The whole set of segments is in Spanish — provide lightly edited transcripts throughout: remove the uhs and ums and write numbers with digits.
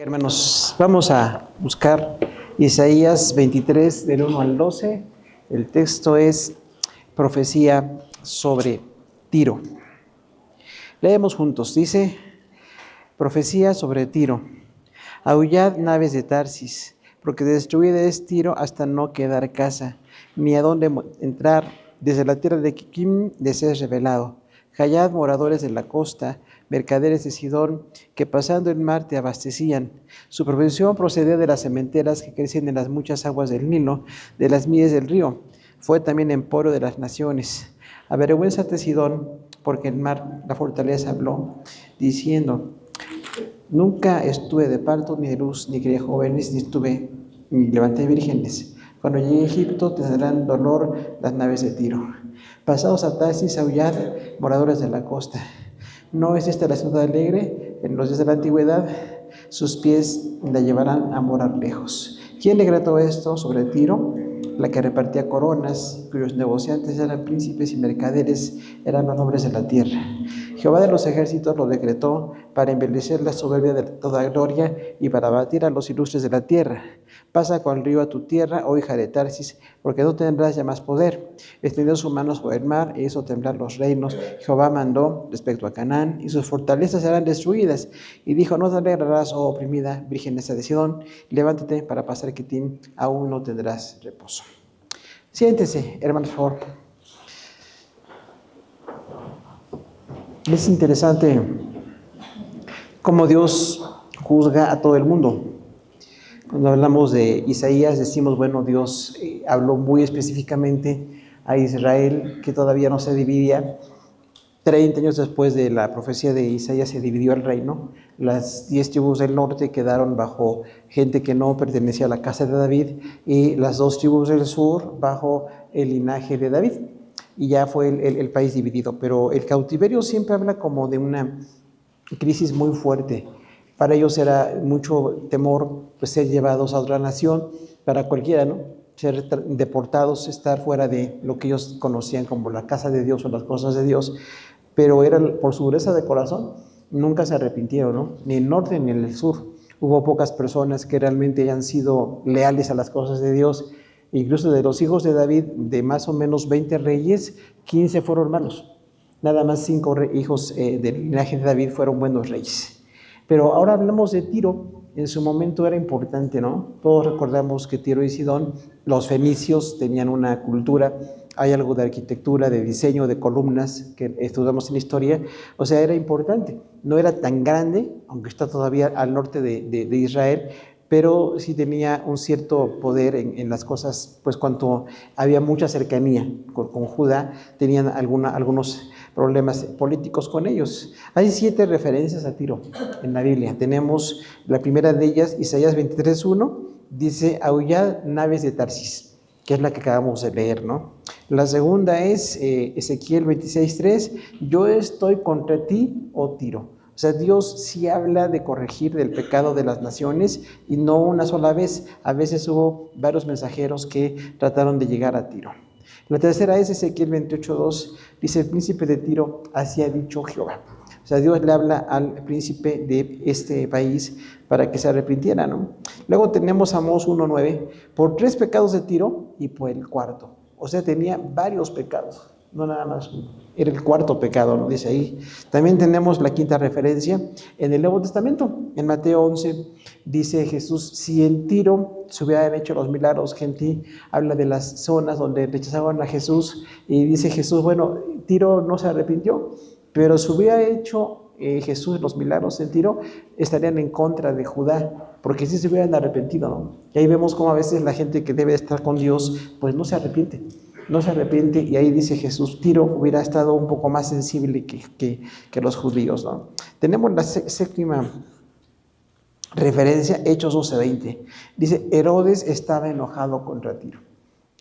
Hermanos, vamos a buscar Isaías 23, del 1 al 12. El texto es profecía sobre Tiro. Leemos juntos. Dice, profecía sobre Tiro. Aullad, naves de Tarsis, porque destruida es Tiro hasta no quedar casa, ni a dónde entrar. Desde la tierra de Quiquim les es revelado. Callad, moradores de la costa, mercaderes de Sidón, que pasando el mar te abastecían. Su provisión procedía de las sementeras que crecen en las muchas aguas del Nilo, de las mies del río. Fue también emporio de las naciones. Avergüénzate, Sidón, porque el mar, la fortaleza, habló, diciendo: nunca estuve de parto, ni de luz, ni crié jóvenes, ni levanté vírgenes. Cuando llegue a Egipto tendrán dolor las naves de Tiro. Pasaos a Tarsis, aullad, moradores de la costa. ¿No es esta la ciudad alegre en los días de la antigüedad? Sus pies la llevarán a morar lejos. ¿Quién decretó esto sobre Tiro? La que repartía coronas, cuyos negociantes eran príncipes y mercaderes, eran los nobles de la tierra. Jehová de los ejércitos lo decretó para embellecer la soberbia de toda gloria y para abatir a los ilustres de la tierra. Pasa con el río a tu tierra, oh hija de Tarsis, porque no tendrás ya más poder. Extendió sus manos por el mar e hizo temblar los reinos. Jehová mandó respecto a Canaán, y sus fortalezas serán destruidas. Y dijo: no te alegrarás, oh oprimida, virgenesa de Sidón, levántate para pasar Quitim, aún no tendrás reposo. Siéntese, hermanos, por favor. Es interesante cómo Dios juzga a todo el mundo. Cuando hablamos de Isaías decimos, bueno, Dios habló muy específicamente a Israel, que todavía no se dividía. 30 años después de la profecía de Isaías se dividió el reino. Las 10 tribus del norte quedaron bajo gente que no pertenecía a la casa de David, y las 2 tribus del sur bajo el linaje de David. Y ya fue el país dividido. Pero el cautiverio siempre habla como de una crisis muy fuerte. Para ellos era mucho temor, pues, ser llevados a otra nación, para cualquiera, ¿no? Ser deportados, estar fuera de lo que ellos conocían como la casa de Dios o las cosas de Dios. Pero eran, por su dureza de corazón, nunca se arrepintieron, ¿no? Ni el norte ni el sur. Hubo pocas personas que realmente hayan sido leales a las cosas de Dios. Incluso de los hijos de David, de más o menos 20 reyes, 15 fueron malos. Nada más 5 hijos del linaje de David fueron buenos reyes. Pero ahora hablamos de Tiro. En su momento era importante, ¿no? Todos recordamos que Tiro y Sidón, los fenicios, tenían una cultura. Hay algo de arquitectura, de diseño, de columnas que estudiamos en historia. O sea, era importante. No era tan grande, aunque está todavía al norte de Israel, pero sí tenía un cierto poder en las cosas, pues cuanto había mucha cercanía con Judá, tenían algunos problemas políticos con ellos. Hay 7 referencias a Tiro en la Biblia. Tenemos la primera de ellas, Isaías 23:1, dice: aullad, naves de Tarsis, que es la que acabamos de leer, ¿no? La segunda es Ezequiel 26:3, yo estoy contra ti, oh Tiro. O sea, Dios sí habla de corregir del pecado de las naciones, y no una sola vez. A veces hubo varios mensajeros que trataron de llegar a Tiro. La tercera es Ezequiel 28:2, dice: el príncipe de Tiro, así ha dicho Jehová. O sea, Dios le habla al príncipe de este país para que se arrepintiera, ¿no? Luego tenemos Amós 1:9, por 3 pecados de Tiro y por el cuarto. O sea, tenía varios pecados, no nada más uno. Era el cuarto pecado, ¿no? Dice ahí. También tenemos la quinta referencia en el Nuevo Testamento. En Mateo 11 dice Jesús: si en Tiro se hubieran hecho los milagros, gente habla de las zonas donde rechazaban a Jesús, y dice Jesús, bueno, Tiro no se arrepintió, pero si hubiera hecho Jesús los milagros en Tiro, estarían en contra de Judá, porque si se hubieran arrepentido, ¿no? Y ahí vemos cómo a veces la gente que debe estar con Dios, pues no se arrepiente. Y ahí dice Jesús, Tiro hubiera estado un poco más sensible que los judíos, ¿no? Tenemos la séptima referencia, Hechos 12:20. Dice: Herodes estaba enojado contra Tiro.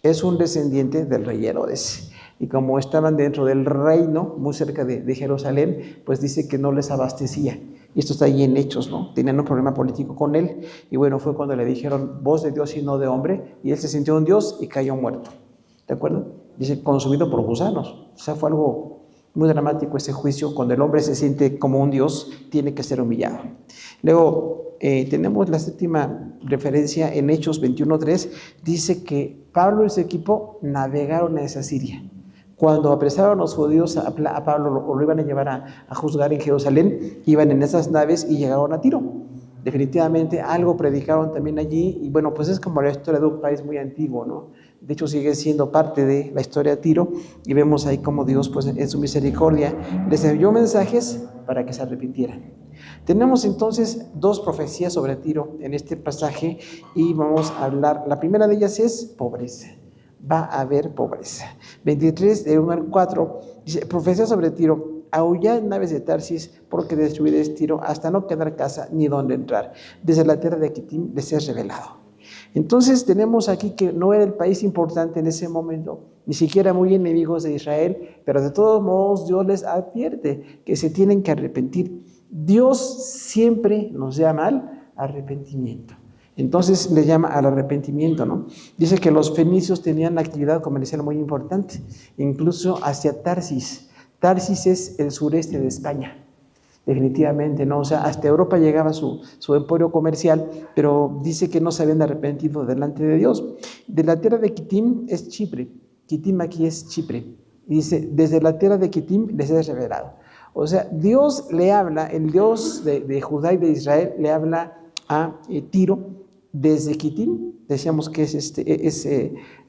Es un descendiente del rey Herodes. Y como estaban dentro del reino, muy cerca de Jerusalén, pues dice que no les abastecía. Y esto está ahí en Hechos, ¿no? Tenían un problema político con él. Y bueno, fue cuando le dijeron: voz de Dios y no de hombre. Y él se sintió un Dios y cayó muerto. ¿De acuerdo? Dice: consumido por gusanos. O sea, fue algo muy dramático ese juicio. Cuando el hombre se siente como un Dios, tiene que ser humillado. Luego, tenemos la séptima referencia en Hechos 21:3, dice que Pablo y su equipo navegaron hacia Siria. Cuando apresaron los judíos a Pablo, lo iban a llevar a juzgar en Jerusalén, iban en esas naves y llegaron a Tiro. Definitivamente algo predicaron también allí, y bueno, pues es como la historia de un país muy antiguo, ¿no? De hecho sigue siendo parte de la historia de Tiro, y vemos ahí cómo Dios, pues en su misericordia, les envió mensajes para que se arrepintieran. Tenemos entonces dos profecías sobre Tiro en este pasaje, y vamos a hablar. La primera de ellas es pobreza. Va a haber pobreza. 23, de 1 al 4, dice: profecía sobre Tiro. Aullad naves de Tarsis, porque destruiréis Tiro hasta no quedar casa ni donde entrar. Desde la tierra de Quitim les es revelado. Entonces tenemos aquí que no era el país importante en ese momento, ni siquiera muy enemigos de Israel, pero de todos modos Dios les advierte que se tienen que arrepentir. Dios siempre nos llama al arrepentimiento. Entonces le llama al arrepentimiento, ¿no? Dice que los fenicios tenían una actividad comercial muy importante, incluso hacia Tarsis. Tarsis es el sureste de España, definitivamente, ¿no? O sea, hasta Europa llegaba su emporio comercial, pero dice que no se habían arrepentido delante de Dios. De la tierra de Quitim es Chipre. Quitim aquí es Chipre. Y dice: desde la tierra de Quitim les es revelado. O sea, Dios le habla, el Dios de Judá y de Israel le habla a Tiro desde Quitim, decíamos que es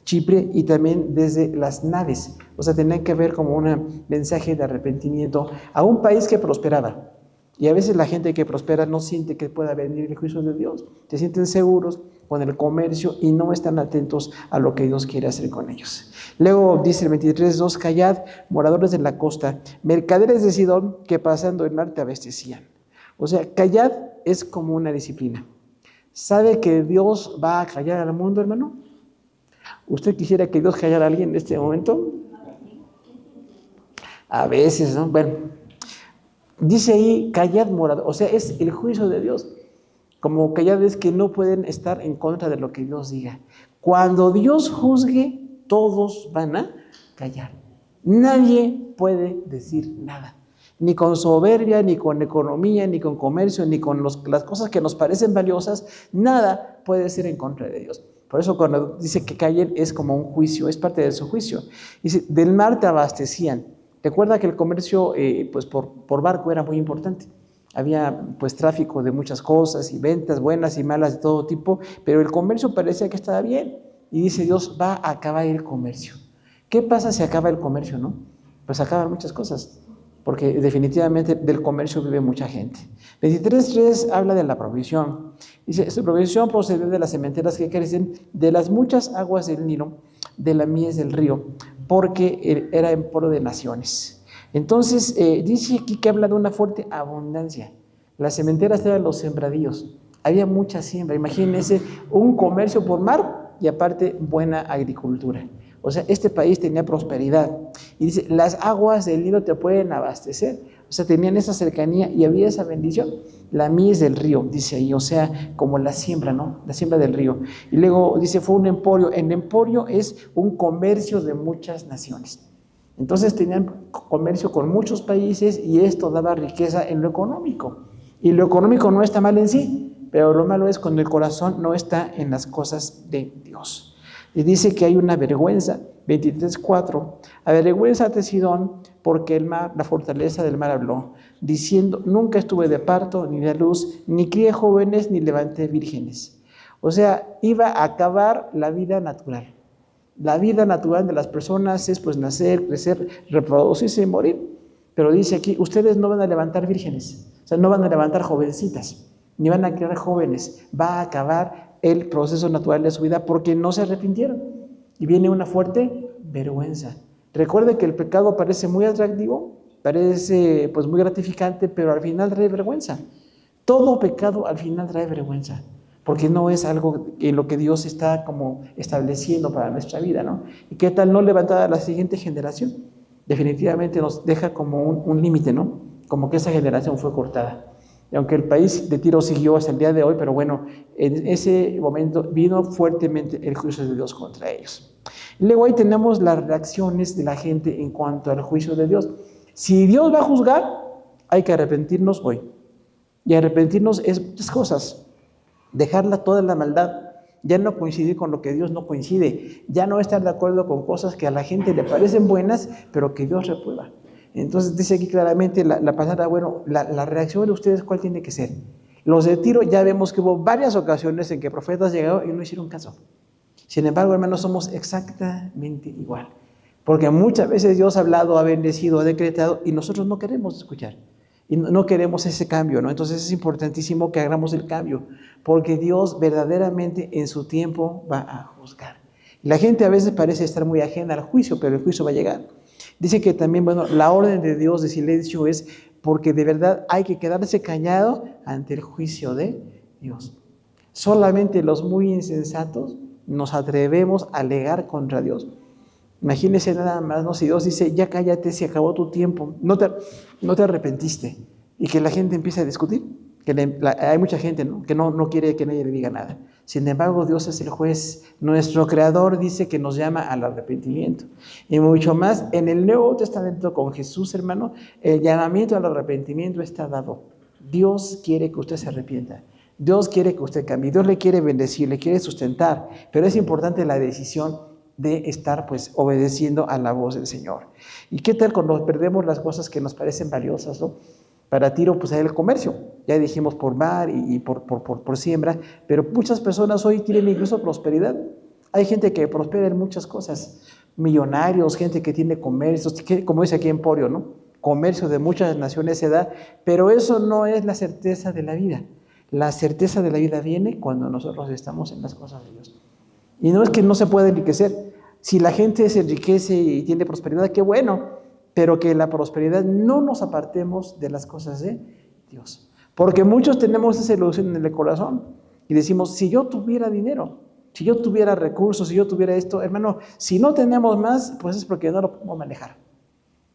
Chipre, y también desde las naves. O sea, tenía que ver como un mensaje de arrepentimiento a un país que prosperaba. Y a veces la gente que prospera no siente que pueda venir el juicio de Dios. Se sienten seguros con el comercio y no están atentos a lo que Dios quiere hacer con ellos. Luego dice el 23:2: callad, moradores de la costa, mercaderes de Sidón, que pasando el mar te abastecían. O sea, callad es como una disciplina. ¿Sabe que Dios va a callar al mundo, hermano? ¿Usted quisiera que Dios callara a alguien en este momento? A veces, ¿no? Bueno, dice ahí: callad, morador. O sea, es el juicio de Dios. Como callad es que no pueden estar en contra de lo que Dios diga. Cuando Dios juzgue, todos van a callar. Nadie puede decir nada. Ni con soberbia, ni con economía, ni con comercio, ni con las cosas que nos parecen valiosas, nada puede ser en contra de Dios. Por eso cuando dice que callen es como un juicio, es parte de su juicio. Dice: del mar te abastecían. Recuerda que el comercio pues por barco era muy importante. Había pues tráfico de muchas cosas y ventas buenas y malas de todo tipo, pero el comercio parecía que estaba bien. Y dice Dios: va a acabar el comercio. ¿Qué pasa si acaba el comercio, no? Pues acaban muchas cosas, porque definitivamente del comercio vive mucha gente. 23:3 habla de la provisión. Dice: su provisión procede de las sementeras que crecen, de las muchas aguas del Nilo, de la mies del río, porque era en pro de naciones. Entonces, dice aquí que habla de una fuerte abundancia. Las sementeras eran los sembradíos. Había mucha siembra. Imagínense un comercio por mar y aparte buena agricultura. O sea, este país tenía prosperidad. Y dice: las aguas del Nilo te pueden abastecer. O sea, tenían esa cercanía y había esa bendición. La mies del río, dice ahí, o sea, como la siembra, ¿no? La siembra del río. Y luego dice: fue un emporio. El emporio es un comercio de muchas naciones. Entonces tenían comercio con muchos países y esto daba riqueza en lo económico. Y lo económico no está mal en sí, pero lo malo es cuando el corazón no está en las cosas de Dios. Y dice que hay una vergüenza. 23:4: avergüénzate, Sidón, porque el mar, la fortaleza del mar habló, diciendo: nunca estuve de parto, ni de luz, ni crié jóvenes, ni levanté vírgenes. O sea, iba a acabar la vida natural. La vida natural de las personas es pues nacer, crecer, reproducirse y morir. Pero dice aquí: ustedes no van a levantar vírgenes, o sea, no van a levantar jovencitas, ni van a crear jóvenes. Va a acabar el proceso natural de su vida porque no se arrepintieron. Y viene una fuerte vergüenza. Recuerde que el pecado parece muy atractivo, parece pues muy gratificante, pero al final trae vergüenza. Todo pecado al final trae vergüenza, porque no es algo en lo que Dios está como estableciendo para nuestra vida, ¿no? ¿Y qué tal no levantar a la siguiente generación? Definitivamente nos deja como un límite, ¿no? Como que esa generación fue cortada. Y aunque el país de Tiro siguió hasta el día de hoy, pero bueno, en ese momento vino fuertemente el juicio de Dios contra ellos. Y luego ahí tenemos las reacciones de la gente en cuanto al juicio de Dios. Si Dios va a juzgar, hay que arrepentirnos hoy. Y arrepentirnos es muchas cosas. Dejarla toda la maldad. Ya no coincidir con lo que Dios no coincide. Ya no estar de acuerdo con cosas que a la gente le parecen buenas, pero que Dios reprueba. Entonces dice aquí claramente la palabra, bueno, la reacción de ustedes, ¿cuál tiene que ser? Los de Tiro ya vemos que hubo varias ocasiones en que profetas llegaron y no hicieron caso. Sin embargo, hermanos, somos exactamente igual. Porque muchas veces Dios ha hablado, ha bendecido, ha decretado y nosotros no queremos escuchar. Y no queremos ese cambio, ¿no? Entonces es importantísimo que hagamos el cambio, porque Dios verdaderamente en su tiempo va a juzgar. La gente a veces parece estar muy ajena al juicio, pero el juicio va a llegar. Dice que también, bueno, la orden de Dios de silencio es porque de verdad hay que quedarse callado ante el juicio de Dios. Solamente los muy insensatos nos atrevemos a alegar contra Dios. Imagínese nada más, ¿no? Si Dios dice, ya cállate, se acabó tu tiempo, no te arrepentiste, y que la gente empiece a discutir, hay mucha gente, ¿no? Que no quiere que nadie le diga nada. Sin embargo, Dios es el juez, nuestro Creador dice que nos llama al arrepentimiento. Y mucho más, en el Nuevo Testamento con Jesús, hermano, el llamamiento al arrepentimiento está dado. Dios quiere que usted se arrepienta. Dios quiere que usted cambie. Dios le quiere bendecir, le quiere sustentar, pero es importante la decisión de estar pues obedeciendo a la voz del Señor. ¿Y qué tal cuando perdemos las cosas que nos parecen valiosas, ¿no? Para Tiro pues hay el comercio, ya dijimos por mar y por siembra, pero muchas personas hoy tienen incluso prosperidad. Hay gente que prospera en muchas cosas, millonarios, gente que tiene comercios, como dice aquí Emporio, ¿no? Comercio de muchas naciones se da, pero eso no es la certeza de la vida. La certeza de la vida viene cuando nosotros estamos en las cosas de Dios. Y no es que no se pueda enriquecer. Si la gente se enriquece y tiene prosperidad, qué bueno, pero que la prosperidad no nos apartemos de las cosas de Dios. Porque muchos tenemos esa ilusión en el corazón y decimos, si yo tuviera dinero, si yo tuviera recursos, si yo tuviera esto, hermano, si no tenemos más, pues es porque no lo podemos manejar.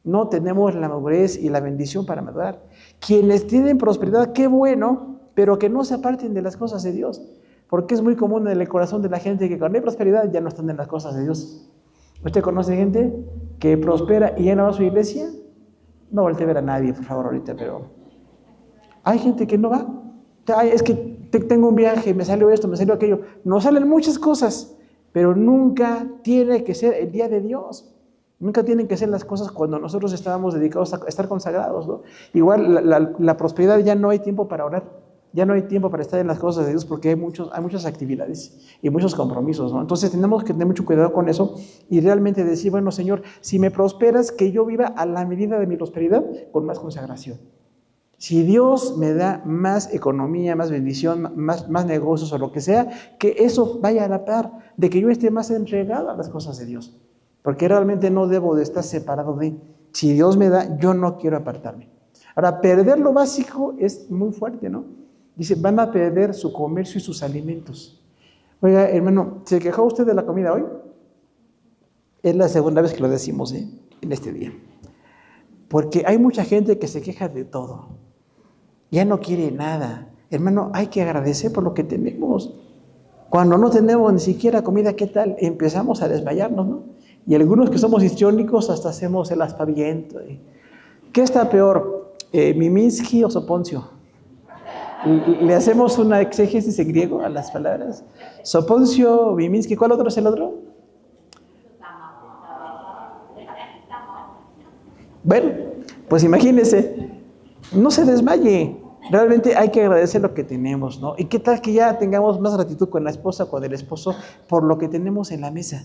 No tenemos la madurez y la bendición para madurar. Quienes tienen prosperidad, qué bueno, pero que no se aparten de las cosas de Dios. Porque es muy común en el corazón de la gente que cuando hay prosperidad ya no están en las cosas de Dios. ¿Usted conoce gente que prospera y ya no va a su iglesia? No voltee a ver a nadie, por favor, ahorita, pero hay gente que no va. Ay, es que tengo un viaje, me salió esto, me salió aquello. Nos salen muchas cosas, pero nunca tiene que ser el día de Dios. Nunca tienen que ser las cosas cuando nosotros estábamos dedicados a estar consagrados, ¿no? Igual la prosperidad ya no hay tiempo para orar. Ya no hay tiempo para estar en las cosas de Dios porque hay muchas actividades y muchos compromisos, ¿no? Entonces tenemos que tener mucho cuidado con eso y realmente decir, bueno, Señor, si me prosperas, que yo viva a la medida de mi prosperidad con más consagración. Si Dios me da más economía, más bendición, más negocios o lo que sea, que eso vaya a la par de que yo esté más entregado a las cosas de Dios. Porque realmente no debo de estar separado de, si Dios me da, yo no quiero apartarme. Ahora, perder lo básico es muy fuerte, ¿no? Dice, van a perder su comercio y sus alimentos. Oiga, hermano, ¿se quejó usted de la comida hoy? Es la segunda vez que lo decimos, en este día. Porque hay mucha gente que se queja de todo. Ya no quiere nada. Hermano, hay que agradecer por lo que tenemos. Cuando no tenemos ni siquiera comida, ¿qué tal? Empezamos a desmayarnos, ¿no? Y algunos que somos histriónicos hasta hacemos el aspaviento. ¿Qué está peor, Miminsky o Soponcio? Le hacemos una exégesis en griego a las palabras. Soponcio, Viminsky, ¿cuál otro es el otro? Bueno, pues imagínense, no se desmaye. Realmente hay que agradecer lo que tenemos, ¿no? ¿Y qué tal que ya tengamos más gratitud con la esposa o con el esposo por lo que tenemos en la mesa?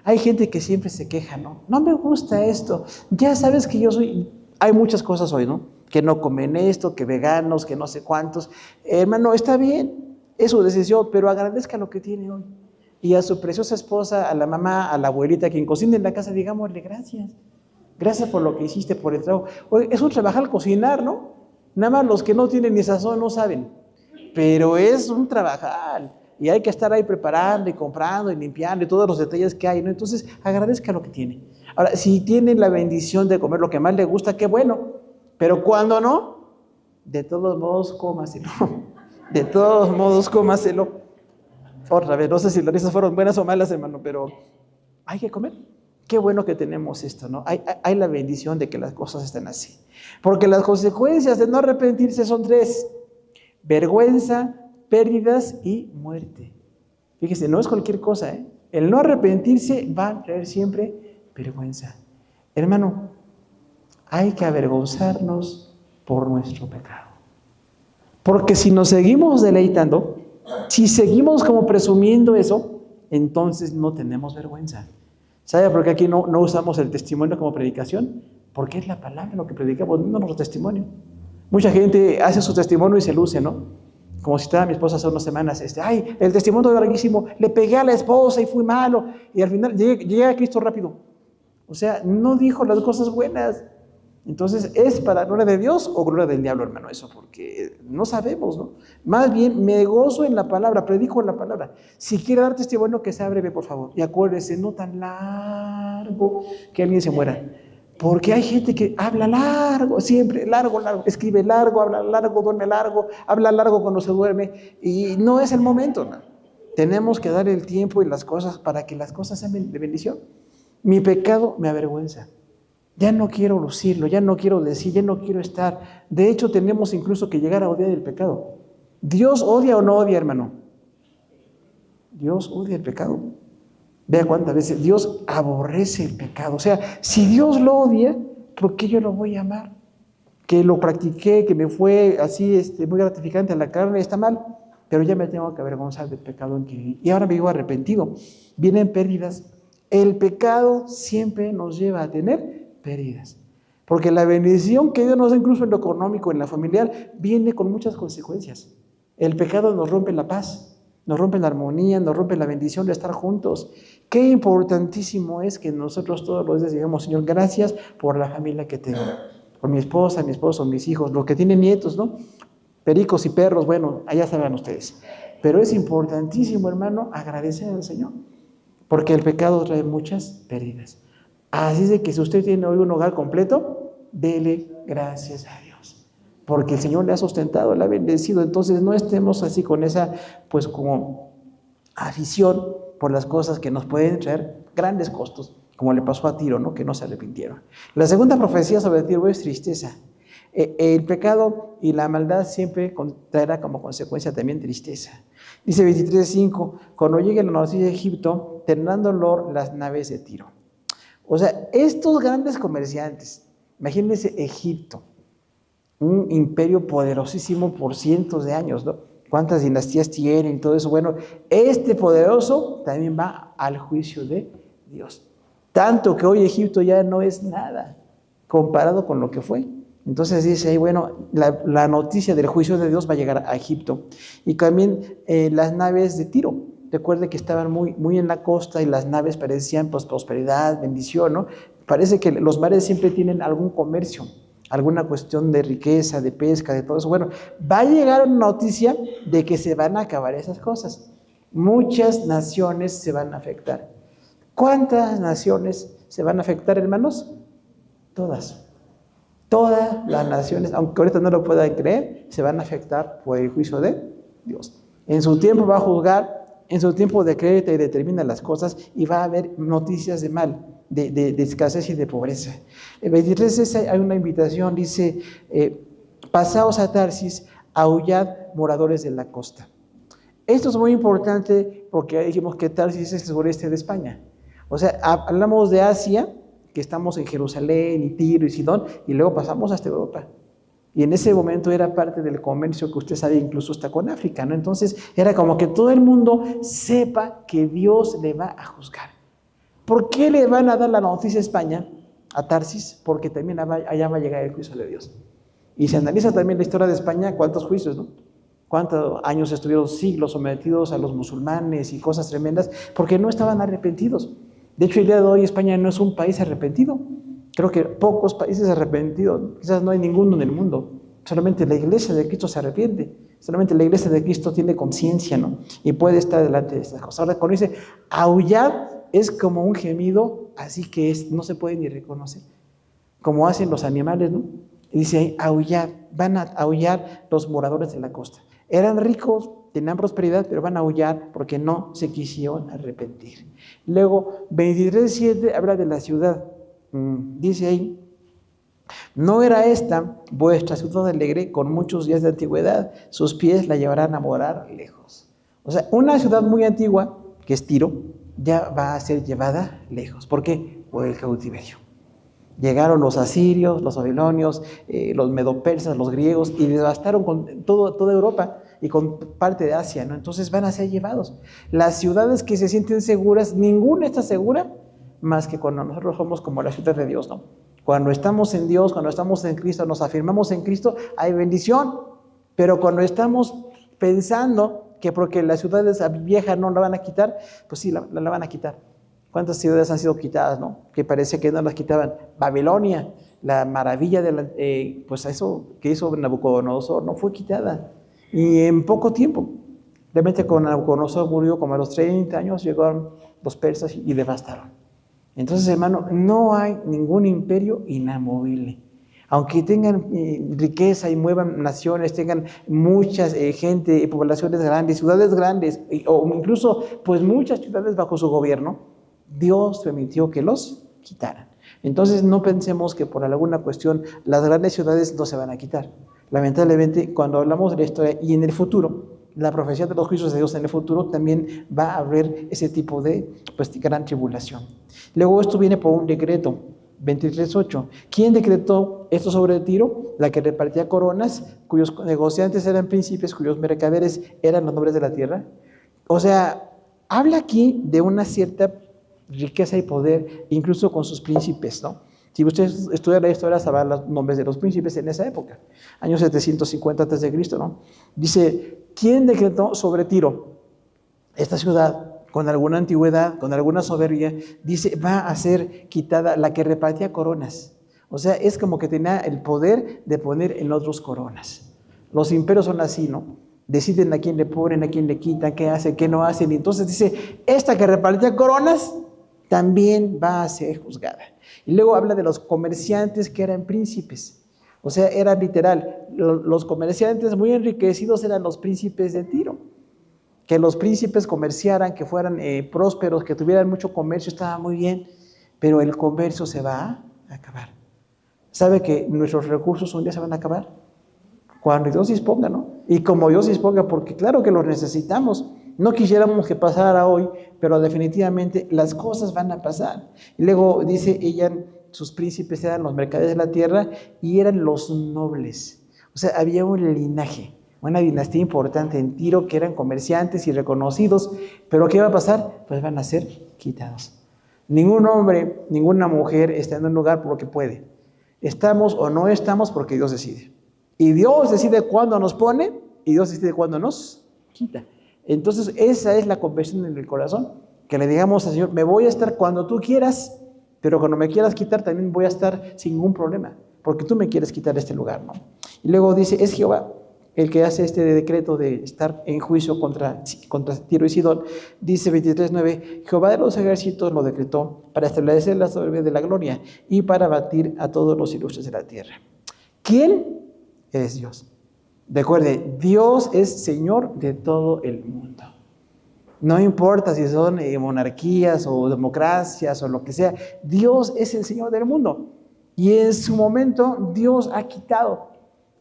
Hay gente que siempre se queja, ¿no? No me gusta esto. Ya sabes que yo soy... Hay muchas cosas hoy, ¿no? Que no comen esto, que veganos, que no sé cuántos. Hermano, está bien, es su decisión, pero agradezca lo que tiene hoy. Y a su preciosa esposa, a la mamá, a la abuelita, quien cocina en la casa, digámosle gracias. Gracias por lo que hiciste, por el trabajo. Oye, es un trabajar cocinar, ¿no? Nada más los que no tienen ni sazón no saben. Pero es un trabajar. Y hay que estar ahí preparando y comprando y limpiando y todos los detalles que hay, ¿no? Entonces, agradezca lo que tiene. Ahora, si tiene la bendición de comer lo que más le gusta, qué bueno. Pero cuando no, de todos modos, cómaselo. De todos modos, cómaselo. Otra vez, no sé si las risas fueron buenas o malas, hermano, pero hay que comer. Qué bueno que tenemos esto, ¿no? Hay la bendición de que las cosas estén así. Porque las consecuencias de no arrepentirse son 3. vergüenza, pérdidas y muerte. Fíjese, no es cualquier cosa, ¿eh? El no arrepentirse va a traer siempre vergüenza. Hermano, hay que avergonzarnos por nuestro pecado. Porque si nos seguimos deleitando, si seguimos como presumiendo eso, entonces no tenemos vergüenza. ¿Sabe por qué aquí no usamos el testimonio como predicación? Porque es la palabra lo que predicamos, no nuestro testimonio. Mucha gente hace su testimonio y se luce, ¿no? Como si estaba mi esposa hace unas semanas, ay, el testimonio es larguísimo, le pegué a la esposa y fui malo, y al final llegué a Cristo rápido. O sea, no dijo las cosas buenas. Entonces, ¿es para gloria de Dios o gloria del diablo, hermano? Eso, porque no sabemos, ¿no? Más bien, me gozo en la palabra, predico en la palabra. Si quiere dar testimonio, que sea breve, por favor. Y acuérdese, no tan largo que alguien se muera. Porque hay gente que habla largo, siempre, largo, escribe largo, habla largo, duerme largo, habla largo cuando se duerme. Y no es el momento, ¿no? Tenemos que dar el tiempo y las cosas para que las cosas sean de bendición. Mi pecado me avergüenza. Ya no quiero lucirlo, ya no quiero decir, ya no quiero estar. De hecho, tenemos incluso que llegar a odiar el pecado. ¿Dios odia o no odia, hermano? Dios odia el pecado. Vea cuántas veces Dios aborrece el pecado. O sea, si Dios lo odia, ¿por qué yo lo voy a amar? Que lo practiqué, que me fue así muy gratificante a la carne, está mal, pero ya me tengo que avergonzar del pecado en que viví. Y ahora me digo arrepentido. Vienen pérdidas. El pecado siempre nos lleva a tener pérdidas. Porque la bendición que Dios nos da incluso en lo económico, en la familiar, viene con muchas consecuencias. El pecado nos rompe la paz, nos rompe la armonía, nos rompe la bendición de estar juntos. Qué importantísimo es que nosotros todos los días digamos, Señor, gracias por la familia que tengo. Por mi esposa, mi esposo, mis hijos, los que tienen nietos, ¿no? Pericos y perros, bueno, allá sabrán ustedes. Pero es importantísimo, hermano, agradecer al Señor. Porque el pecado trae muchas pérdidas. Así es de que si usted tiene hoy un hogar completo, dele gracias a Dios. Porque el Señor le ha sustentado, le ha bendecido. Entonces no estemos así con esa, pues como afición por las cosas que nos pueden traer grandes costos, como le pasó a Tiro, ¿no? Que no se arrepintieron. La segunda profecía sobre Tiro es tristeza. El pecado y la maldad siempre traerá como consecuencia también tristeza. Dice 23:5, cuando llegue la noticia de Egipto, tendrán dolor las naves de Tiro. O sea, estos grandes comerciantes, imagínense Egipto, un imperio poderosísimo por cientos de años, ¿no? ¿Cuántas dinastías tienen? Todo eso. Bueno, este poderoso también va al juicio de Dios. Tanto que hoy Egipto ya no es nada comparado con lo que fue. Entonces dice ahí, bueno, la noticia del juicio de Dios va a llegar a Egipto. Y también las naves de Tiro. Recuerde que estaban muy en la costa y las naves parecían pues, prosperidad, bendición, ¿no? Parece que los mares siempre tienen algún comercio, alguna cuestión de riqueza, de pesca, de todo eso. Bueno, va a llegar una noticia de que se van a acabar esas cosas. Muchas naciones se van a afectar. ¿Cuántas naciones se van a afectar, hermanos? Todas. Todas las naciones, aunque ahorita no lo puedan creer, se van a afectar por el juicio de Dios. En su tiempo va a juzgar, en su tiempo decreta y determina las cosas y va a haber noticias de mal, de escasez y de pobreza. El 23 hay una invitación, dice, pasaos a Tarsis, aullad moradores de la costa. Esto es muy importante porque dijimos que Tarsis es el sureste de España. O sea, hablamos de Asia, que estamos en Jerusalén y Tiro y Sidón, y luego pasamos hasta Europa. Y en ese momento era parte del comercio que usted sabe, incluso está con África, ¿no? Entonces era como que todo el mundo sepa que Dios le va a juzgar. ¿Por qué le van a dar la noticia a España, a Tarsis? Porque también allá va a llegar el juicio de Dios. Y se analiza también la historia de España, cuántos juicios, ¿no? Cuántos años estuvieron siglos sometidos a los musulmanes y cosas tremendas, porque no estaban arrepentidos. De hecho, el día de hoy España no es un país arrepentido. Creo que pocos países arrepentidos, quizás no hay ninguno en el mundo. Solamente la iglesia de Cristo se arrepiente. Solamente la iglesia de Cristo tiene conciencia, ¿no? Y puede estar delante de estas cosas. Ahora, cuando dice aullar, es como un gemido, así que no se puede ni reconocer. Como hacen los animales, ¿no? Y dice ahí, aullar, van a aullar los moradores de la costa. Eran ricos, tenían prosperidad, pero van a aullar porque no se quisieron arrepentir. Luego, 23:7 habla de la ciudad. Dice ahí, No era esta vuestra ciudad alegre con muchos días de antigüedad, sus pies la llevarán a morar lejos. O sea, una ciudad muy antigua, que es Tiro, ya va a ser llevada lejos. ¿Por qué? Por el cautiverio. Llegaron los asirios, los babilonios, los medopersas, los griegos y devastaron con toda Europa y con parte de Asia, ¿no? Entonces van a ser llevados. Las ciudades que se sienten seguras, ninguna está segura más que cuando nosotros somos como la ciudad de Dios, ¿no? Cuando estamos en Dios, cuando estamos en Cristo, nos afirmamos en Cristo, hay bendición. Pero cuando estamos pensando que porque la ciudad es vieja no la van a quitar, pues sí, la van a quitar. ¿Cuántas ciudades han sido quitadas, no? Que parece que no las quitaban. Babilonia, la maravilla de pues eso que hizo Nabucodonosor, no fue quitada. Y en poco tiempo, realmente cuando Nabucodonosor murió, como a los 30 años, llegaron los persas y devastaron. Entonces, hermano, no hay ningún imperio inamovible. Aunque tengan riqueza y muevan naciones, tengan mucha gente, poblaciones grandes, ciudades grandes, o incluso pues muchas ciudades bajo su gobierno, Dios permitió que los quitaran. Entonces no pensemos que por alguna cuestión las grandes ciudades no se van a quitar. Lamentablemente, cuando hablamos de la historia y en el futuro, la profecía de los juicios de Dios en el futuro también va a haber ese tipo de gran tribulación. Luego esto viene por un decreto, 23:8. ¿Quién decretó esto sobre Tiro? La que repartía coronas, cuyos negociantes eran príncipes, cuyos mercaderes eran los nobles de la tierra. O sea, habla aquí de una cierta riqueza y poder, incluso con sus príncipes, ¿no? Si usted estudia la historia, sabrá los nombres de los príncipes en esa época, años 750 a.C., ¿no? Dice, ¿quién decretó sobre Tiro? Esta ciudad, con alguna antigüedad, con alguna soberbia, dice, va a ser quitada la que repartía coronas. O sea, es como que tenía el poder de poner en otros coronas. Los imperios son así, ¿no? Deciden a quién le ponen, a quién le quitan, qué hace, qué no hacen. Y entonces dice, esta que repartía coronas también va a ser juzgada. Y luego habla de los comerciantes que eran príncipes. O sea, era literal, los comerciantes muy enriquecidos eran los príncipes de Tiro. Que los príncipes comerciaran, que fueran prósperos, que tuvieran mucho comercio, estaba muy bien, pero el comercio se va a acabar. ¿Sabe que nuestros recursos un día se van a acabar? Cuando Dios disponga, ¿no? Y como Dios disponga, porque claro que los necesitamos. No quisiéramos que pasara hoy, pero definitivamente las cosas van a pasar. Y luego dice ella, sus príncipes eran los mercaderes de la tierra y eran los nobles. O sea, había un linaje, una dinastía importante en Tiro que eran comerciantes y reconocidos. Pero ¿qué va a pasar? Pues van a ser quitados. Ningún hombre, ninguna mujer está en un lugar por lo que puede. Estamos o no estamos porque Dios decide. Y Dios decide cuándo nos pone y Dios decide cuándo nos quita. Entonces esa es la conversión en el corazón, que le digamos al Señor, me voy a estar cuando tú quieras, pero cuando me quieras quitar también voy a estar sin ningún problema, porque tú me quieres quitar este lugar, ¿no? Y luego dice, es Jehová el que hace este decreto de estar en juicio contra Tiro y Sidón. Dice 23:9, Jehová de los ejércitos lo decretó para establecer la soberbia de la gloria y para batir a todos los ilustres de la tierra. ¿Quién es Dios? Recuerde, Dios es Señor de todo el mundo. No importa si son monarquías o democracias o lo que sea, Dios es el Señor del mundo. Y en su momento Dios ha quitado.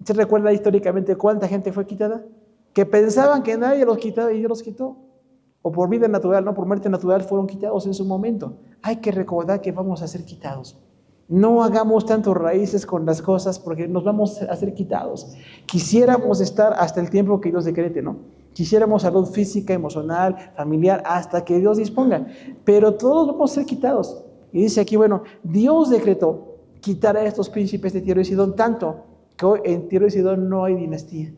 ¿Se recuerda históricamente cuánta gente fue quitada? Que pensaban que nadie los quitaba y Dios los quitó. O por vida natural, no por muerte natural, fueron quitados en su momento. Hay que recordar que vamos a ser quitados. No hagamos tantos raíces con las cosas porque nos vamos a ser quitados. Quisiéramos estar hasta el tiempo que Dios decrete, ¿no? Quisiéramos salud física, emocional, familiar, hasta que Dios disponga. Pero todos vamos a ser quitados. Y dice aquí, bueno, Dios decretó quitar a estos príncipes de Tiro y Sidón, tanto que hoy en Tiro y Sidón no hay dinastía,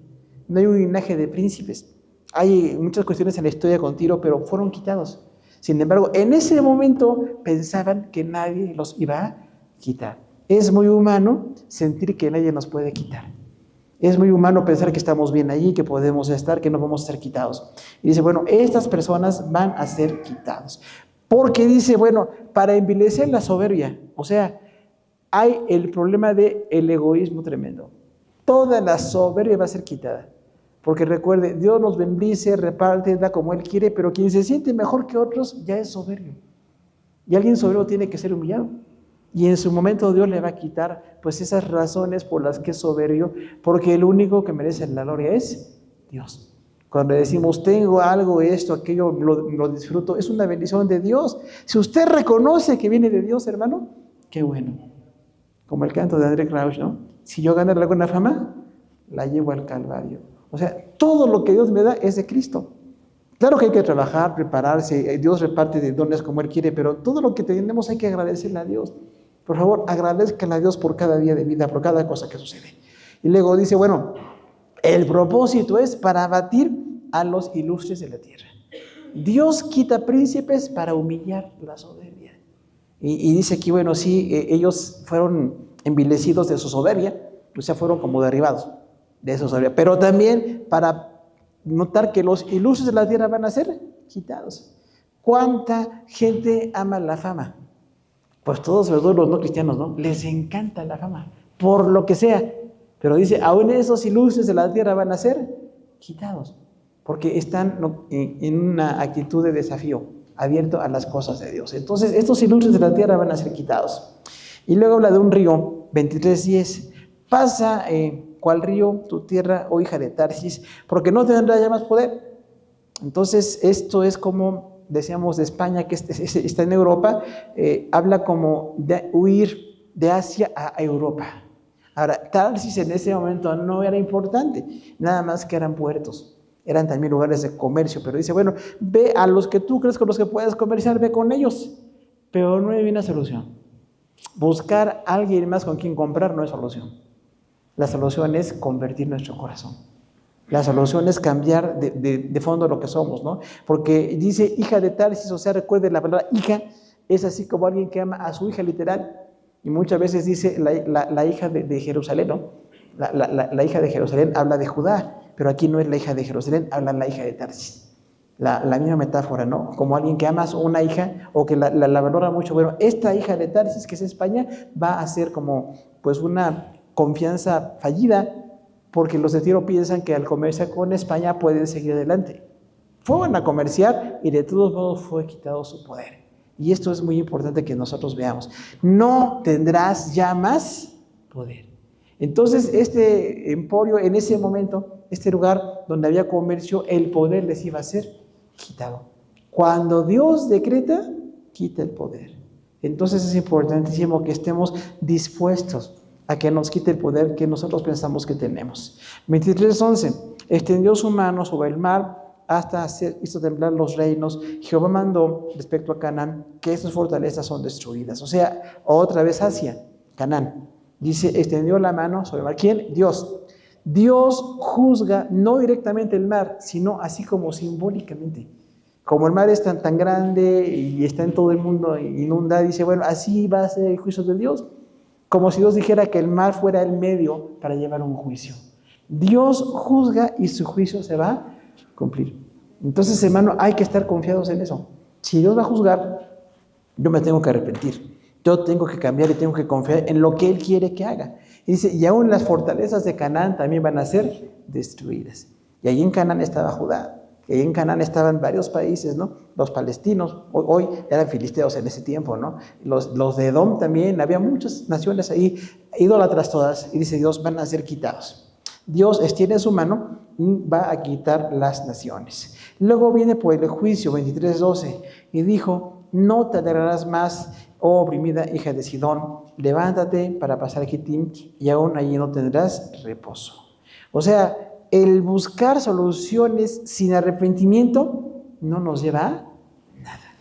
no hay un linaje de príncipes. Hay muchas cuestiones en la historia con Tiro, pero fueron quitados. Sin embargo, en ese momento pensaban que nadie los iba a quitar. Es muy humano sentir que nadie nos puede quitar. Es muy humano pensar que estamos bien allí, que podemos estar, que no vamos a ser quitados. Y dice, bueno, estas personas van a ser quitados. Porque dice, bueno, para envilecer la soberbia, o sea, hay el problema del egoísmo tremendo. Toda la soberbia va a ser quitada. Porque recuerde, Dios nos bendice, reparte, da como Él quiere, pero quien se siente mejor que otros ya es soberbio. Y alguien soberbio tiene que ser humillado. Y en su momento Dios le va a quitar pues esas razones por las que es soberbio, porque el único que merece la gloria es Dios. Cuando decimos, tengo algo, esto, aquello, lo disfruto, es una bendición de Dios. Si usted reconoce que viene de Dios, hermano, qué bueno. Como el canto de André Crouch, ¿no? Si yo ganara alguna fama, la llevo al Calvario. O sea, todo lo que Dios me da es de Cristo. Claro que hay que trabajar, prepararse, Dios reparte de dones como Él quiere, pero todo lo que tenemos hay que agradecerle a Dios. Por favor, agradezcanle a Dios por cada día de vida, por cada cosa que sucede. Y luego dice, bueno, el propósito es para abatir a los ilustres de la tierra. Dios quita príncipes para humillar la soberbia. Y dice aquí, bueno, sí, ellos fueron envilecidos de su soberbia, o sea, fueron como derribados de su soberbia, pero también para notar que los ilustres de la tierra van a ser quitados. ¿Cuánta gente ama la fama? Pues todos, sobre todo los no cristianos, ¿no? Les encanta la fama, por lo que sea. Pero dice, aún esos ilustres de la tierra van a ser quitados, porque están en una actitud de desafío, abierto a las cosas de Dios. Entonces, estos ilustres de la tierra van a ser quitados. Y luego habla de un río, 23:10. Pasa cual río tu tierra, oh hija de Tarsis, porque no tendrá ya más poder. Entonces, esto es como decíamos de España, que está en Europa, habla como de huir de Asia a Europa. Ahora, Tarsis en ese momento no era importante, nada más que eran puertos, eran también lugares de comercio, pero dice, bueno, ve a los que tú crees con los que puedes comerciar, ve con ellos, pero no hay una solución. Buscar a alguien más con quien comprar no es solución. La solución es convertir nuestro corazón. La solución es cambiar de fondo lo que somos, ¿no? Porque dice hija de Tarsis, o sea, recuerde la palabra hija, es así como alguien que ama a su hija literal. Y muchas veces dice la hija de Jerusalén, ¿no? La hija de Jerusalén habla de Judá, pero aquí no es la hija de Jerusalén, habla la hija de Tarsis. La misma metáfora, ¿no? Como alguien que ama a una hija o que la valora mucho. Bueno, esta hija de Tarsis, que es España, va a ser como pues una confianza fallida, porque los de Tiro piensan que al comerciar con España pueden seguir adelante. Fueron a comerciar y de todos modos fue quitado su poder. Y esto es muy importante que nosotros veamos. No tendrás ya más poder. Entonces, este emporio, en ese momento, este lugar donde había comercio, el poder les iba a ser quitado. Cuando Dios decreta, quita el poder. Entonces es importantísimo que estemos dispuestos a que nos quite el poder que nosotros pensamos que tenemos. 23:11. Extendió su mano sobre el mar hasta hizo temblar los reinos. Jehová mandó respecto a Canaán que estas fortalezas son destruidas. O sea, otra vez hacia Canaán. Dice, extendió la mano sobre el mar. ¿Quién? Dios. Dios juzga no directamente el mar, sino así como simbólicamente. Como el mar es tan grande y está en todo el mundo, inunda, dice, bueno, así va a ser el juicio de Dios. Como si Dios dijera que el mar fuera el medio para llevar un juicio. Dios juzga y su juicio se va a cumplir. Entonces, hermano, hay que estar confiados en eso. Si Dios va a juzgar, yo me tengo que arrepentir. Yo tengo que cambiar y tengo que confiar en lo que Él quiere que haga. Y dice, y aún las fortalezas de Canaán también van a ser destruidas. Y ahí en Canaán estaba Judá. Y ahí en Canaán estaban varios países, ¿no? Los palestinos, hoy eran filisteos en ese tiempo, ¿no? Los de Edom también, había muchas naciones ahí, idólatras todas, y dice Dios, van a ser quitados. Dios extiende su mano y va a quitar las naciones. Luego viene por el juicio, 23:12, y dijo, no te alegrarás más, oh oprimida hija de Sidón, levántate para pasar a Kitim, y aún allí no tendrás reposo. O sea, el buscar soluciones sin arrepentimiento no nos lleva a nada.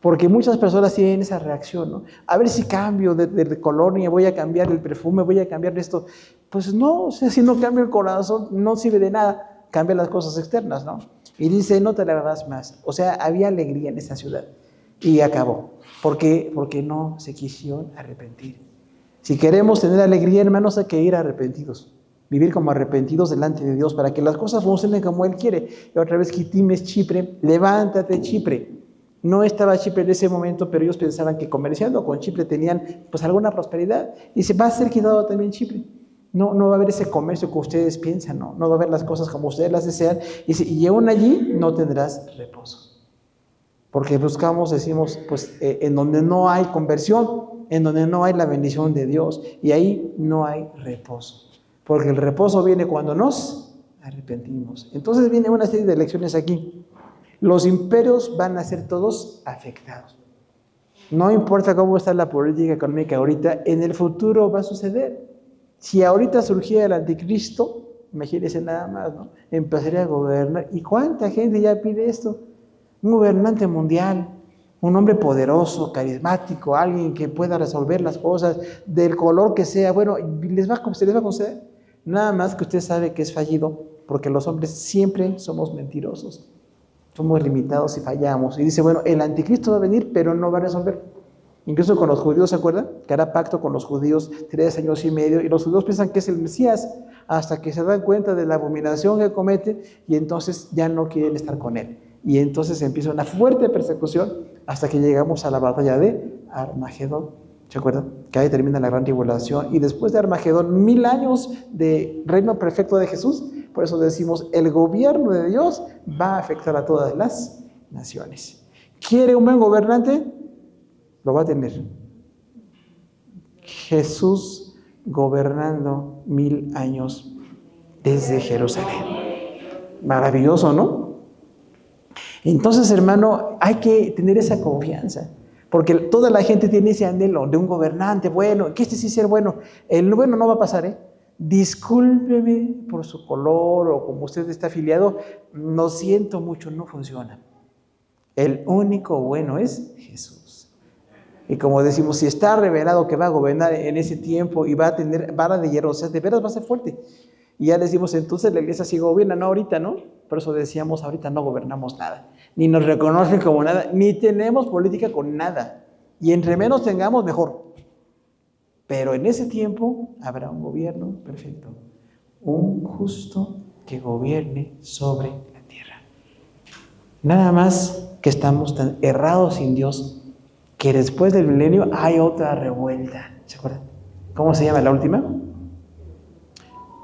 Porque muchas personas tienen esa reacción, ¿no? A ver si cambio de colonia, voy a cambiar el perfume, voy a cambiar esto. Pues no, o sea, si no cambio el corazón, no sirve de nada. Cambia las cosas externas, ¿no? Y dice, no te alegrarás más. O sea, había alegría en esta ciudad. Y acabó. ¿Por qué? Porque no se quisieron arrepentir. Si queremos tener alegría, hermanos, hay que ir arrepentidos. Vivir como arrepentidos delante de Dios para que las cosas funcionen como Él quiere. Y otra vez, Kitim es Chipre, levántate Chipre. No estaba Chipre en ese momento, pero ellos pensaban que comerciando con Chipre tenían pues alguna prosperidad. Y se va a ser quitado también Chipre. No va a haber ese comercio que ustedes piensan, no va a haber las cosas como ustedes las desean. Y aún allí no tendrás reposo. Porque buscamos, decimos, pues en donde no hay conversión, en donde no hay la bendición de Dios y ahí no hay reposo. Porque el reposo viene cuando nos arrepentimos. Entonces viene una serie de lecciones aquí. Los imperios van a ser todos afectados. No importa cómo está la política económica ahorita, en el futuro va a suceder. Si ahorita surgiera el anticristo, imagínense nada más, ¿no? Empezaría a gobernar. ¿Y cuánta gente ya pide esto? Un gobernante mundial, un hombre poderoso, carismático, alguien que pueda resolver las cosas del color que sea. Bueno, se les va a conceder. Nada más que usted sabe que es fallido, porque los hombres siempre somos mentirosos. Somos limitados y fallamos. Y dice, bueno, el anticristo va a venir, pero no va a resolver. Incluso con los judíos, ¿se acuerdan? Que hará pacto con los judíos 3 años y medio, y los judíos piensan que es el Mesías, hasta que se dan cuenta de la abominación que comete, y entonces ya no quieren estar con él. Y entonces empieza una fuerte persecución, hasta que llegamos a la batalla de Armagedón. ¿Se acuerdan? Que ahí termina la gran tribulación, y después de Armagedón, 1000 años de reino perfecto de Jesús. Por eso decimos, el gobierno de Dios va a afectar a todas las naciones. ¿Quiere un buen gobernante? Lo va a tener. Jesús gobernando 1000 años desde Jerusalén. Maravilloso, ¿no? Entonces, hermano, hay que tener esa confianza. Porque toda la gente tiene ese anhelo de un gobernante bueno, que sí sea bueno. El bueno no va a pasar, ¿eh? Discúlpeme por su color o como usted está afiliado, no siento mucho, no funciona. El único bueno es Jesús. Y como decimos, si está revelado que va a gobernar en ese tiempo y va a tener vara de hierro, o sea, de veras va a ser fuerte. Y ya decimos, entonces la iglesia sí gobierna, no ahorita, ¿no? Por eso decíamos, ahorita no gobernamos nada. Ni nos reconocen como nada, ni tenemos política con nada. Y entre menos tengamos, mejor. Pero en ese tiempo habrá un gobierno perfecto, un justo que gobierne sobre la tierra. Nada más que estamos tan errados sin Dios que después del milenio hay otra revuelta. ¿Se acuerdan? ¿Cómo se llama la última?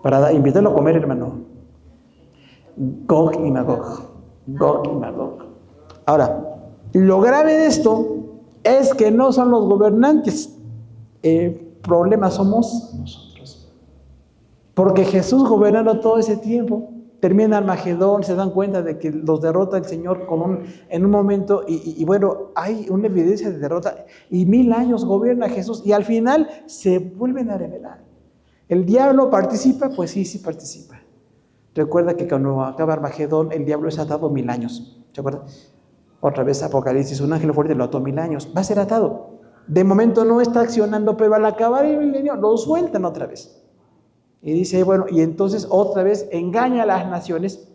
Para invitarlo a comer, hermano. Gog y Magog. Gog y Magog. Ahora, lo grave de esto es que no son los gobernantes. Problema somos nosotros. Porque Jesús gobernando todo ese tiempo, termina Armagedón, se dan cuenta de que los derrota el Señor en un momento, y bueno, hay una evidencia de derrota, y 1000 años gobierna Jesús, y al final se vuelven a rebelar. ¿El diablo participa? Pues sí participa. Recuerda que cuando acaba Armagedón, el diablo es atado 1000 años. ¿Se acuerdan? Otra vez Apocalipsis, un ángel fuerte lo ató 1000 años. Va a ser atado. De momento no está accionando, pero al acabar el milenio lo sueltan otra vez. Y dice, bueno, y entonces otra vez engaña a las naciones.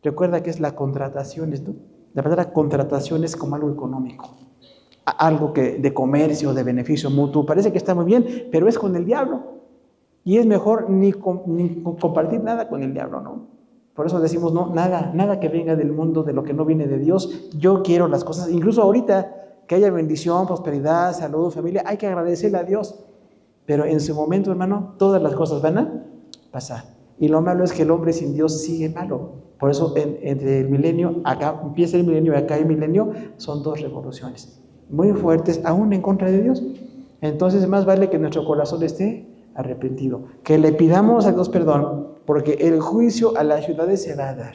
Recuerda que es la contratación, ¿no? La palabra contratación es como algo económico, algo que de comercio, de beneficio mutuo. Parece que está muy bien, pero es con el diablo. Y es mejor ni compartir nada con el diablo, ¿no? Por eso decimos, no, nada que venga del mundo, de lo que no viene de Dios. Yo quiero las cosas, incluso ahorita, que haya bendición, prosperidad, salud, familia, hay que agradecerle a Dios. Pero en su momento, hermano, todas las cosas van a pasar. Y lo malo es que el hombre sin Dios sigue malo. Por eso entre el milenio, acá empieza el milenio y acá el milenio, son 2 revoluciones muy fuertes, aún en contra de Dios. Entonces más vale que nuestro corazón esté arrepentido, que le pidamos a Dios perdón, porque el juicio a las ciudades se va a dar.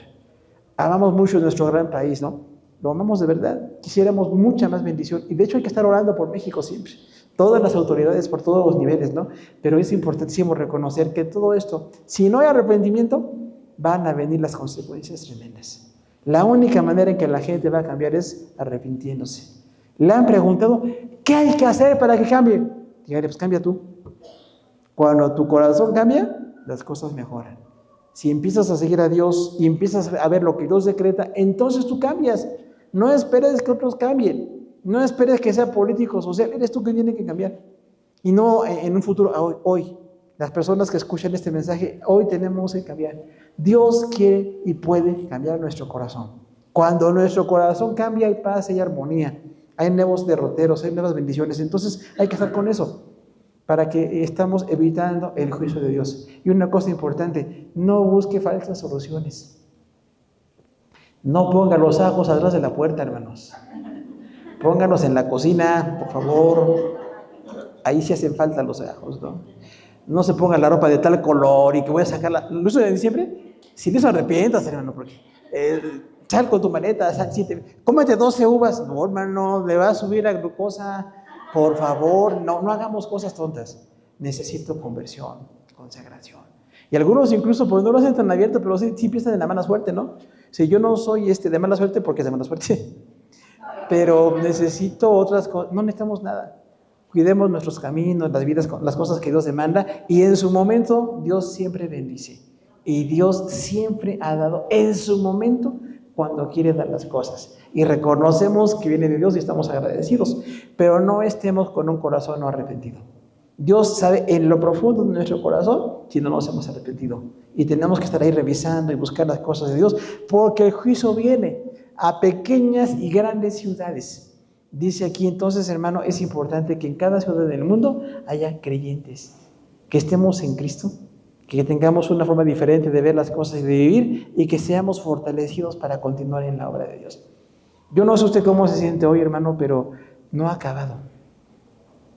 Amamos mucho nuestro gran país, ¿no? Lo amamos de verdad, quisiéramos mucha más bendición, y de hecho hay que estar orando por México siempre, todas las autoridades por todos los niveles, ¿no? Pero es importantísimo reconocer que todo esto, si no hay arrepentimiento, van a venir las consecuencias tremendas. La única manera en que la gente va a cambiar es arrepintiéndose. Le han preguntado, ¿qué hay que hacer para que cambie? Dígale, pues cambia tú. Cuando tu corazón cambia, las cosas mejoran. Si empiezas a seguir a Dios y empiezas a ver lo que Dios decreta, entonces tú cambias. No esperes que otros cambien. No esperes que sea político o social. Eres tú que tiene que cambiar. Y no en un futuro, hoy. Las personas que escuchan este mensaje, hoy tenemos que cambiar. Dios quiere y puede cambiar nuestro corazón. Cuando nuestro corazón cambia, hay paz, hay armonía. Hay nuevos derroteros, hay nuevas bendiciones. Entonces hay que estar con eso, para que estamos evitando el juicio de Dios. Y una cosa importante, no busque falsas soluciones. No ponga los ajos atrás de la puerta, hermanos. Póngalos en la cocina, por favor. ahí sí hacen falta los ajos, ¿no? No se ponga la ropa de tal color y que voy a sacarla. ¿Lo hizo en diciembre? Si no se arrepientas, hermano, porque sal con tu maleta, cómete 12 uvas. No, hermano, le va a subir la glucosa. Por favor, no hagamos cosas tontas. Necesito conversión, consagración. Y algunos incluso, pues no lo hacen tan abierto, pero sí piensan en la mala suerte, ¿no? Si yo no soy de mala suerte, porque es de mala suerte. Pero necesito otras cosas. No necesitamos nada. Cuidemos nuestros caminos, las vidas, las cosas que Dios demanda, y en su momento Dios siempre bendice. Y Dios siempre ha dado en su momento cuando quiere dar las cosas. Y reconocemos que viene de Dios y estamos agradecidos, pero no estemos con un corazón no arrepentido. Dios sabe en lo profundo de nuestro corazón si no nos hemos arrepentido. Y tenemos que estar ahí revisando y buscar las cosas de Dios, porque el juicio viene a pequeñas y grandes ciudades. Dice aquí entonces, hermano, es importante que en cada ciudad del mundo haya creyentes, que estemos en Cristo, que tengamos una forma diferente de ver las cosas y de vivir, y que seamos fortalecidos para continuar en la obra de Dios. Yo no sé usted cómo se siente hoy, hermano, pero no ha acabado.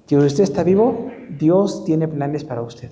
Si usted está vivo, Dios tiene planes para usted.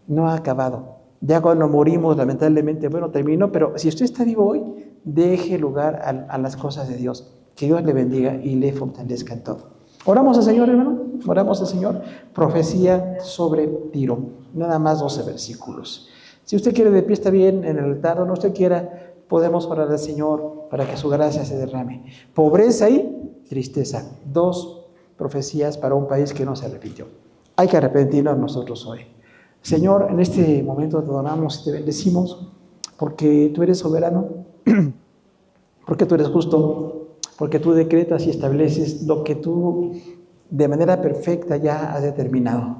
No ha acabado. Ya cuando morimos, lamentablemente, bueno, terminó, pero si usted está vivo hoy, deje lugar a las cosas de Dios. Que Dios le bendiga y le fortalezca en todo. Oramos al Señor, hermano. Oramos al Señor. Profecía sobre Tiro. Nada más 12 versículos. Si usted quiere de pie, está bien, en el altar, donde usted quiera, podemos orar al Señor para que su gracia se derrame. Pobreza y tristeza. 2 profecías para un país que no se arrepintió. Hay que arrepentirnos nosotros hoy. Señor, en este momento te donamos y te bendecimos porque tú eres soberano, porque tú eres justo, porque tú decretas y estableces lo que tú de manera perfecta ya has determinado.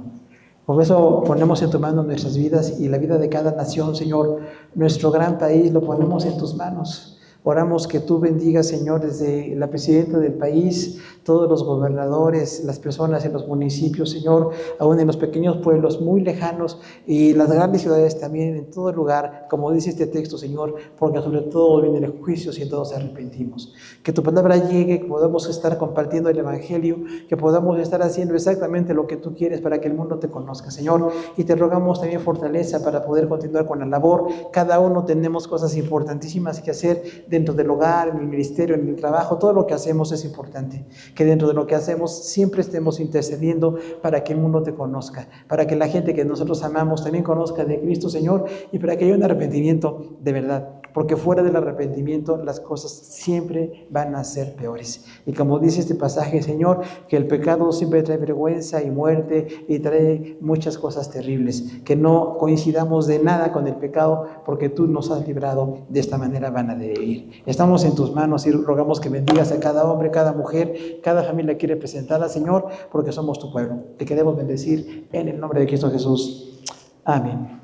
Por eso ponemos en tu mano nuestras vidas y la vida de cada nación, Señor. Nuestro gran país lo ponemos en tus manos. Oramos que tú bendigas, Señor, desde la presidenta del país, todos los gobernadores, las personas en los municipios, Señor, aún en los pequeños pueblos muy lejanos y las grandes ciudades también, en todo lugar, como dice este texto, Señor, porque sobre todo viene el juicio si todos arrepentimos. Que tu palabra llegue, que podamos estar compartiendo el Evangelio, que podamos estar haciendo exactamente lo que tú quieres para que el mundo te conozca, Señor, y te rogamos también fortaleza para poder continuar con la labor. Cada uno tenemos cosas importantísimas que hacer dentro del hogar, en el ministerio, en el trabajo. Todo lo que hacemos es importante, que dentro de lo que hacemos siempre estemos intercediendo para que el mundo te conozca, para que la gente que nosotros amamos también conozca de Cristo, Señor, y para que haya un arrepentimiento de verdad, porque fuera del arrepentimiento las cosas siempre van a ser peores. Y como dice este pasaje, Señor, que el pecado siempre trae vergüenza y muerte y trae muchas cosas terribles, que no coincidamos de nada con el pecado, porque tú nos has librado de esta manera vana de vivir. Estamos en tus manos y rogamos que bendigas a cada hombre, cada mujer, cada familia aquí representada, Señor, porque somos tu pueblo. Te queremos bendecir en el nombre de Cristo Jesús. Amén.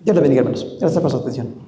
Dios le bendiga, hermanos. Gracias por su atención.